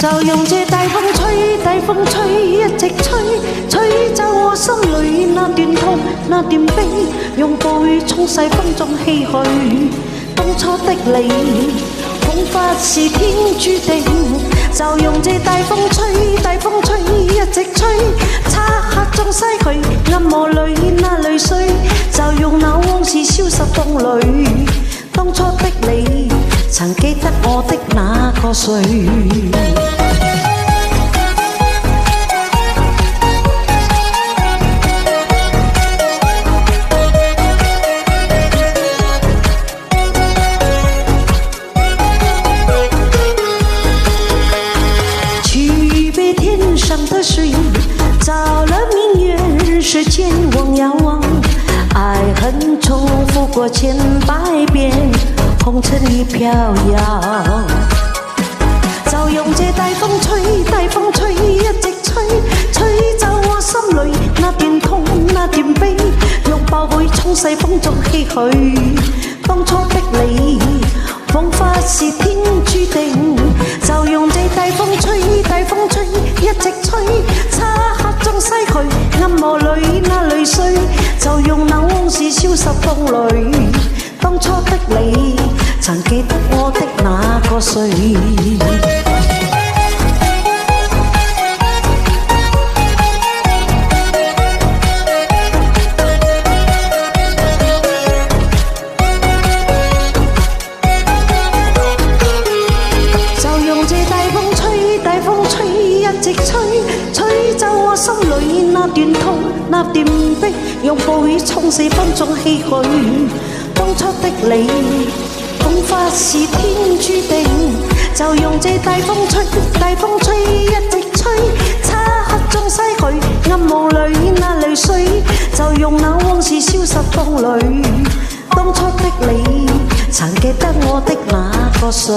就用這大風吹，大風吹，一直吹，吹走我心裏那段痛，那段悲，用背衝逝風中唏噓。當初的你，彷彿是天注定。就用這大風吹，大風吹，一直吹，漆黑中逝去暗霧裏那淚水。就用那往事消失風裏。當初的你，曾記得我的那個誰？去被天上的水照了明月，人世間望呀望，愛恨重複過千百遍，紅塵已飄搖。就用這大風吹，大風吹，一直吹，吹走我心裏那段痛，那段悲，用爆去衝逝風中唏噓。當初的你，彷彿是天注定。就用這大風吹，大風吹，一直吹，漆黑中逝去暗霧裏那淚水。就用那往事消失風裏。當初的你，曾記得我的那個誰？就用這大風吹，大風吹，一直吹，吹走我心裏那段痛，那段悲，用暴雨衝逝風中唏噓。當初的你，彷彿是天注定。就用這大風吹，大風吹，一直吹，漆黑中逝去暗霧裏那淚水。就用那往事消失風裏。當初的你，曾記得我的那個誰？